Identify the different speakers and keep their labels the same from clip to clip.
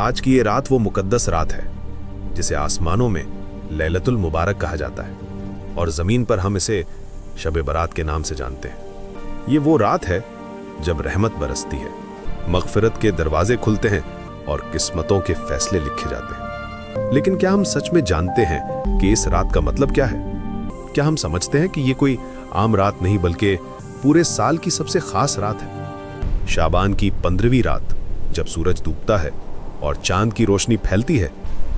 Speaker 1: आज की ये रात वो मुकद्दस रात है जिसे आसमानों में लैलतुल मुबारक कहा जाता है और ज़मीन पर हम इसे शब बरात के नाम से जानते हैं। ये वो रात है जब रहमत बरसती है, मग़फ़िरत के दरवाजे खुलते हैं और किस्मतों के फैसले लिखे जाते हैं। लेकिन क्या हम सच में जानते हैं कि इस रात का मतलब क्या है? क्या हम समझते हैं कि ये कोई आम रात नहीं बल्कि पूरे साल की सबसे ख़ास रात है? शाबान की 15वीं रात जब सूरज डूबता है और चांद की रोशनी फैलती है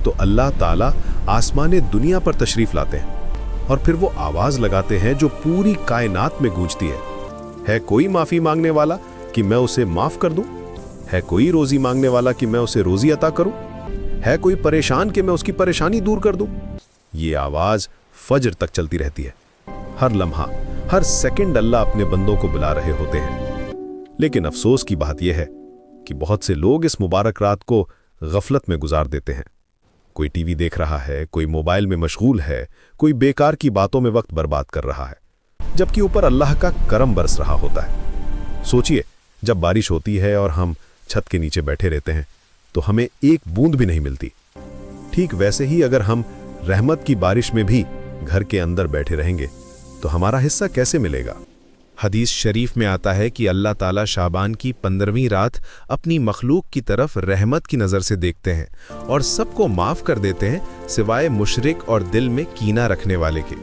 Speaker 1: तो अल्लाह ताला आसमाने दुनिया पर तशरीफ़ लाते हैं और फिर वो आवाज़ लगाते हैं जो पूरी कायनात में गूंजती है कोई माफ़ी मांगने वाला कि मैं उसे माफ़ कर दूं? है कोई रोज़ी मांगने वाला कि मैं उसे रोज़ी अता करूं? है कोई परेशान कि मैं उसकी परेशानी दूर कर दूं? ये आवाज़ फजर तक चलती रहती है। हर लम्हा, हर सेकंड अल्लाह अपने बंदों को बुला रहे होते हैं। लेकिन अफसोस की बात यह है कि बहुत से लोग इस मुबारक रात को गफलत में गुजार देते हैं। कोई टीवी देख रहा है, कोई मोबाइल में मशगूल है, कोई बेकार की बातों में वक्त बर्बाद कर रहा है, जबकि ऊपर अल्लाह का करम बरस रहा होता है। सोचिए, जब बारिश होती है और हम छत के नीचे बैठे रहते हैं तो हमें एक बूंद भी नहीं मिलती। ठीक वैसे ही अगर हम रहमत की बारिश में भी घर के अंदर बैठे रहेंगे तो हमारा हिस्सा कैसे मिलेगा?
Speaker 2: हदीस शरीफ में आता है कि अल्लाह ताला शाबान की 15वीं रात अपनी मखलूक की तरफ रहमत की नज़र से देखते हैं और सबको माफ़ कर देते हैं सिवाय मुशरिक और दिल में कीना रखने वाले के।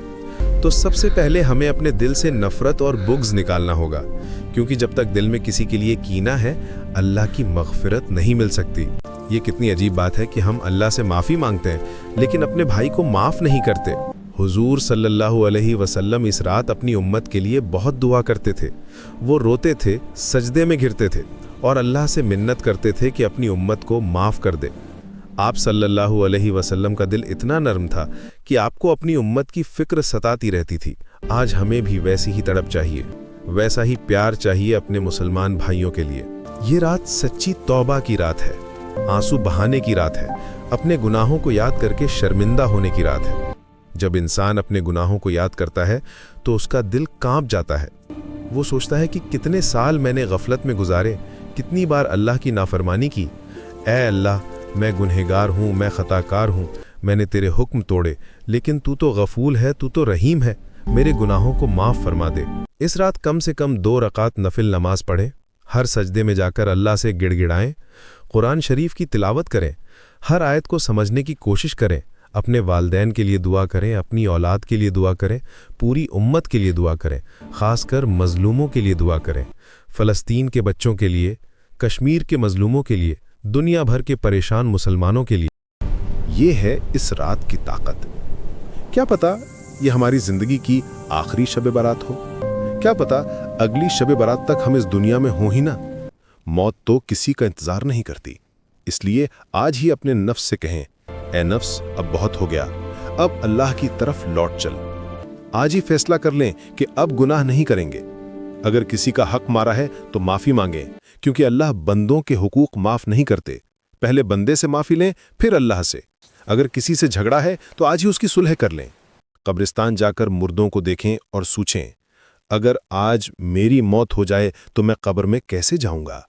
Speaker 2: तो सबसे पहले हमें अपने दिल से नफ़रत और बुग़्ज़ निकालना होगा, क्योंकि जब तक दिल में किसी के लिए कीना है अल्लाह की मग़फ़िरत नहीं मिल सकती। ये कितनी अजीब बात है कि हम अल्लाह से माफ़ी मांगते हैं लेकिन अपने भाई को माफ़ नहीं करते। हुजूर सल्लल्लाहु अलैहि वसल्लम इस रात अपनी उम्मत के लिए बहुत दुआ करते थे। वो रोते थे, सजदे में गिरते थे और अल्लाह से मिन्नत करते थे कि अपनी उम्मत को माफ़ कर दे। आप सल्लल्लाहु अलैहि वसल्लम का दिल इतना नरम था कि आपको अपनी उम्मत की फ़िक्र सताती रहती थी। आज हमें भी वैसी ही तड़प चाहिए, वैसा ही प्यार चाहिए अपने मुसलमान भाइयों के लिए। ये रात सच्ची तौबा की रात है, आंसू बहाने की रात है, अपने गुनाहों को याद करके शर्मिंदा होने की रात है। जब इंसान अपने गुनाहों को याद करता है तो उसका दिल कांप जाता है। वो सोचता है कि कितने साल मैंने गफलत में गुजारे, कितनी बार अल्लाह की नाफरमानी की। ऐ अल्लाह, मैं गुनहगार हूँ, मैं खताकार हूँ, मैंने तेरे हुक्म तोड़े, लेकिन तू तो गफूल है, तू तो रहीम है, मेरे गुनाहों को माफ़ फरमा दे। इस रात कम से कम 2 रकात नफिल नमाज पढ़ें, हर सजदे में जाकर अल्लाह से गिड़गिड़ाएं, कुरान शरीफ की तिलावत करें, हर आयत को समझने की कोशिश करें, अपने वालदैन के लिए दुआ करें, अपनी औलाद के लिए दुआ करें, पूरी उम्मत के लिए दुआ करें, ख़ासकर मज़लूमों के लिए दुआ करें, फ़लस्तीन के बच्चों के लिए, कश्मीर के मज़लूमों के लिए, दुनिया भर के परेशान मुसलमानों के लिए।
Speaker 1: ये है इस रात की ताकत। क्या पता ये हमारी ज़िंदगी की आखिरी शब बारात हो? क्या पता अगली शब बारात तक हम इस दुनिया में हो ही ना। मौत तो किसी का इंतज़ार नहीं करती, इसलिए आज ही अपने नफ्स से कहें, ए नफ्स, अब बहुत हो गया, अब अल्लाह की तरफ लौट चल। आज ही फैसला कर लें कि अब गुनाह नहीं करेंगे। अगर किसी का हक मारा है तो माफ़ी मांगें, क्योंकि अल्लाह बंदों के हुकूक माफ़ नहीं करते। पहले बंदे से माफ़ी लें, फिर अल्लाह से। अगर किसी से झगड़ा है तो आज ही उसकी सुलह कर लें। कब्रिस्तान जाकर मुर्दों को देखें और सोचें, अगर आज मेरी मौत हो जाए तो मैं कब्र में कैसे जाऊंगा?